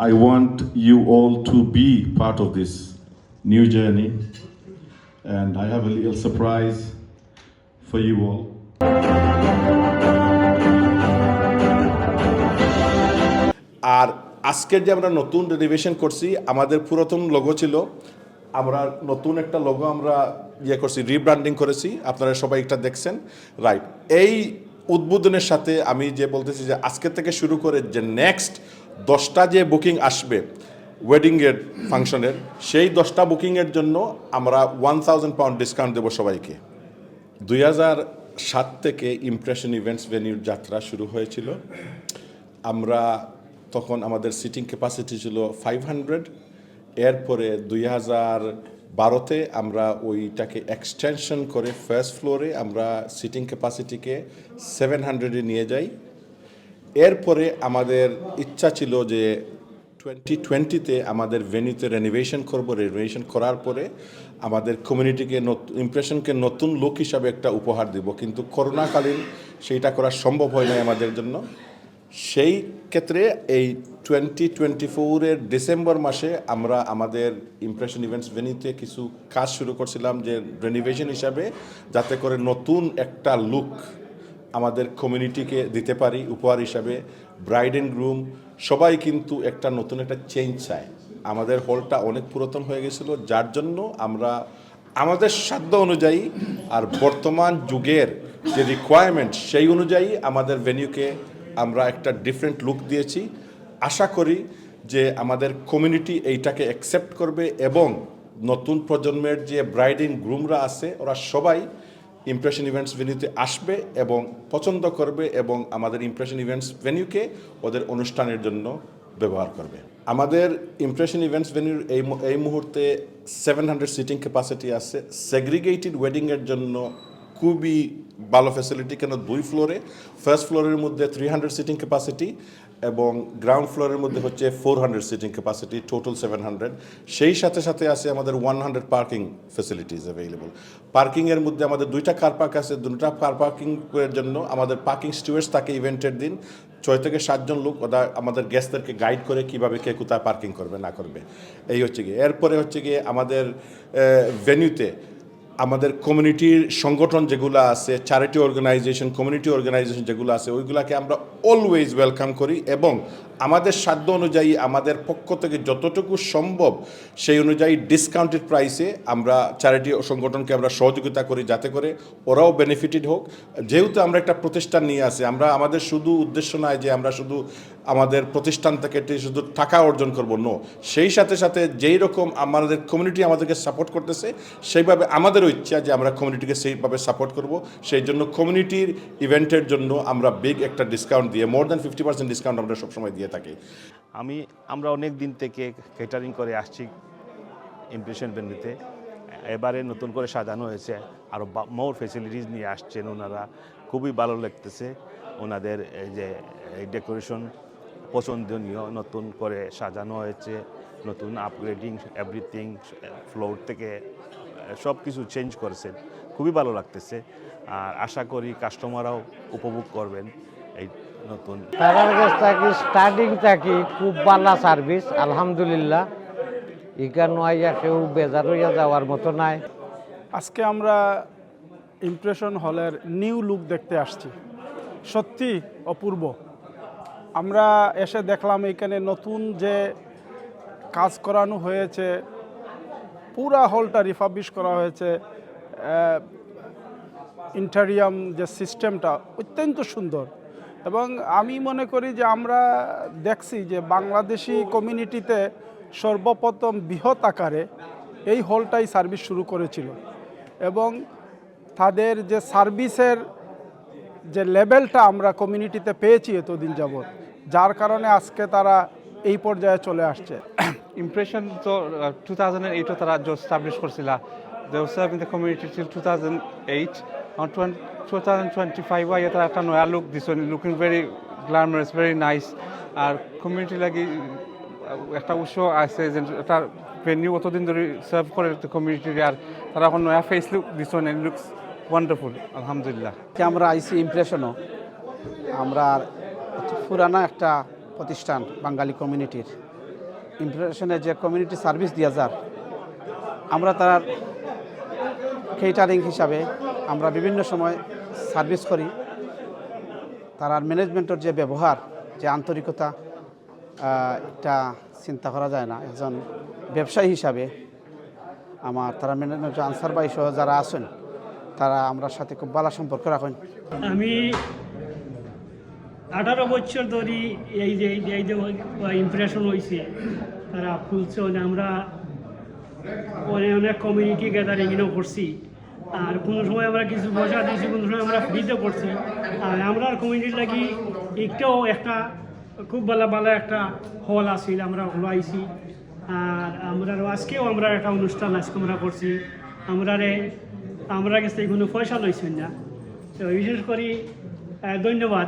I want you all to be part of this new journey, and I have a little surprise for you all. আর আজকের যে আমরা নতুন renovation করছি, আমাদের পুরাতন লোগো ছিল, আমরা নতুন একটা লোগো আমরা করছি, রিব্র্যান্ডিং করেছি, আপনারা সবাই এটা দেখছেন, রাইট। এই উদ্বোধনের সাথে আমি যে বলতেছি যে আজকে থেকে শুরু করে যে নেক্সট 10টা যে বুকিং আসবে ওয়েডিংয়ের ফাংশনের, সেই 10টা বুকিংয়ের জন্য আমরা 1000 পাউন্ড ডিসকাউন্ট দেবো সবাইকে। 2007 থেকে ইমপ্রেশন ইভেন্টস ভেনিউর যাত্রা শুরু হয়েছিল। আমরা তখন আমাদের সিটিং ক্যাপাসিটি ছিল 500, এরপরে 2012-তে আমরা ওইটাকে এক্সটেনশন করে ফার্স্ট ফ্লোরে আমরা সিটিং ক্যাপাসিটিকে 700-এ নিয়ে যাই। এরপরে আমাদের ইচ্ছা ছিল যে 2020-তে আমাদের ভেন্যুতে রেনোভেশন করবো, রেনোভেশন করার পরে আমাদের কমিউনিটিকে ইমপ্রেশনকে নতুন লুক হিসাবে একটা উপহার দিব, কিন্তু করোনাকালীন সেইটা করা সম্ভব হয় নাই আমাদের জন্য। সেই ক্ষেত্রে এই 2024-এর ডিসেম্বর মাসে আমরা আমাদের ইমপ্রেশন ইভেন্টস ভেন্যুতে কিছু কাজ শুরু করছিলাম, যে রেনোভেশন হিসাবে, যাতে করে নতুন একটা লুক আমাদের কমিউনিটিকে দিতে পারি উপহার হিসাবে। ব্রাইড অ্যান্ড গ্রুম সবাই কিন্তু একটা নতুন একটা চেঞ্জ চায়। আমাদের হলটা অনেক পুরাতন হয়ে গেছিলো, যার জন্য আমরা আমাদের সাধ্য অনুযায়ী আর বর্তমান যুগের যে রিকোয়ারমেন্ট সেই অনুযায়ী আমাদের ভেন্যুকে আমরা একটা ডিফারেন্ট লুক দিয়েছি। আশা করি যে আমাদের কমিউনিটি এইটাকে অ্যাকসেপ্ট করবে এবং নতুন প্রজন্মের যে ব্রাইড অ্যান্ড গ্রুমরা আছে ওরা সবাই ইমপ্রেশন ইভেন্টস ভেন্যুতে আসবে এবং পছন্দ করবে এবং আমাদের ইমপ্রেশন ইভেন্টস ভেন্যুকে ওদের অনুষ্ঠানের জন্য ব্যবহার করবে। আমাদের ইমপ্রেশন ইভেন্টস ভেন্যুর এই মুহূর্তে 700 সিটিং ক্যাপাসিটি আছে। সেগ্রিগেটেড ওয়েডিংয়ের জন্য খুবই ভালো ফ্যাসিলিটি, কেন 2 ফ্লোরে, ফার্স্ট ফ্লোরের মধ্যে 300 সিটিং ক্যাপাসিটি এবং গ্রাউন্ড ফ্লোরের মধ্যে হচ্ছে 400 সিটিং ক্যাপাসিটি, টোটাল 700। সেই সাথে সাথে আছে আমাদের 100 পার্কিং ফ্যাসিলিটিস অ্যাভেলেবল। পার্কিংয়ের মধ্যে আমাদের 2টা কার পার্ক আছে, 2টা কার পার্কিংয়ের জন্য আমাদের পার্কিং স্টুয়ার্ডস থাকে ইভেন্টের দিন 6 থেকে 7 জন লোক, ওরা আমাদের গেস্টদেরকে গাইড করে কীভাবে কে কোথায় পার্কিং করবে না করবে। এই হচ্ছে গিয়ে এরপরে হচ্ছে গিয়ে আমাদের ভেন্যুতে আমাদের কমিউনিটির সংগঠন যেগুলো আছে, চ্যারিটি অর্গানাইজেশন, কমিউনিটি অর্গানাইজেশন যেগুলো আছে, ওইগুলোকে আমরা অলওয়েজ ওয়েলকাম করি এবং আমাদের সাধ্য অনুযায়ী আমাদের পক্ষ থেকে যতটুকু সম্ভব সেই অনুযায়ী ডিসকাউন্টেড প্রাইসে আমরা চ্যারিটি সংগঠনকে আমরা সহযোগিতা করি, যাতে করে ওরাও বেনিফিটেড হোক। যেহেতু আমরা একটা প্রতিষ্ঠান নিয়ে আসি, আমরা আমাদের শুধু উদ্দেশ্য নয় যে আমরা শুধু আমাদের প্রতিষ্ঠান থেকে শুধু টাকা অর্জন করব, নো, সেই সাথে সাথে যেই রকম আমাদের কমিউনিটি আমাদেরকে সাপোর্ট করতেছে সেইভাবে আমাদেরও ইচ্ছা যে আমরা কমিউনিটিকে সেইভাবে সাপোর্ট করব। সেই জন্য কমিউনিটির ইভেন্টের জন্য আমরা বিগ একটা ডিসকাউন্ট দিয়ে, মোর দ্যান 50% ডিসকাউন্ট আমরা সবসময় দিয়ে থাকি। আমরা অনেক দিন থেকে কেটারিং করে আসছি ইমপ্রেশন ভেন্যুতে। এবারে নতুন করে সাজানো হয়েছে, আরও মোর ফেসিলিটিস নিয়ে আসছেন ওনারা, খুবই ভালো লাগতেছে। ওনাদের এই যে ডেকোরেশন পছন্দনীয়, নতুন করে সাজানো হয়েছে, নতুন আপগ্রেডিং এভরিথিং, ফ্লোর থেকে সব কিছু চেঞ্জ করেছেন, খুবই ভালো লাগতেছে। আর আশা করি কাস্টমাররাও উপভোগ করবেন এই নতুন। তার কাছ থেকে স্টার্টিং থাকি খুব ভালো সার্ভিস, আলহামদুলিল্লাহ। এখানে আইয়া কেউ বেজার হইয়া যাওয়ার মতো নাই। আজকে আমরা ইমপ্রেশন হলের নিউ লুক দেখতে আসছি, সত্যি অপূর্ব। আমরা এসে দেখলাম এখানে নতুন যে কাজ করানো হয়েছে, পুরা হলটা রিফার্বিশ করা হয়েছে। ইন্টেরিয়াম যে সিস্টেমটা অত্যন্ত সুন্দর এবং আমি মনে করি যে আমরা দেখছি যে বাংলাদেশি কমিউনিটিতে সর্বপ্রথম বৃহৎ আকারে এই হলটাই সার্ভিস শুরু করেছিল এবং তাদের যে সার্ভিসের যে লেভেলটা আমরা কমিউনিটিতে পেয়েছি এতদিন যাবৎ, যার কারণে আজকে তারা এই পর্যায়ে চলে আসছে। Impression তো 2008 তারা এস্টাবলিশ করছিল। They were serving the community till 2008. On 2025 তারা একটা নয়া লুক দিছে, looking very glamorous, very nice. আর কমিউনিটি লাগি একটা উৎসাহ আছে যে একটা ভেন্যু অতদিন ধরে সার্ভ করে কমিউনিটি, আর তারা এখন নয়া ফেস লুক দিছে, লুকস ওয়ান্ডারফুল, আলহামদুলিল্লাহ। আমরা আইসি ইমপ্রেশনও আমরা পুরানা একটা প্রতিষ্ঠান বাঙালি কমিউনিটির, ইমপ্রেশনে যে কমিউনিটি সার্ভিস দিয়া যার আমরা তার কেটারিং হিসাবে আমরা বিভিন্ন সময় সার্ভিস করি। তার ম্যানেজমেন্টের যে ব্যবহার, যে আন্তরিকতা, এটা চিন্তা করা যায় না। একজন ব্যবসায়ী হিসাবে আমার তারা ম্যানেজমেন্ট আনসার ভাই সহ যারা আছেন তারা আমরা সাথে খুব ভালো সম্পর্ক রাখেন। আমি 18 বছর ধরে এই যে ইমপ্রেশন হয়েছে তারা খুলছে। আমরা অনেক কমিউনিটি গ্যাদারিংও করছি, আর কোনো সময় আমরা কিছু পয়সা দিয়েছি, কোনো সময় আমরা ফ্রিতে করছি। আর আমরা কমিউনিটির লাগি একটাও একটা খুব ভালো একটা হল আছিল, আমরা হল আইছি। আর আমরা আজকেও আমরা একটা অনুষ্ঠান আজকে আমরা করছি। আমরা কাছে কোনো পয়সা লইছি না। তো বিশেষ করে ধন্যবাদ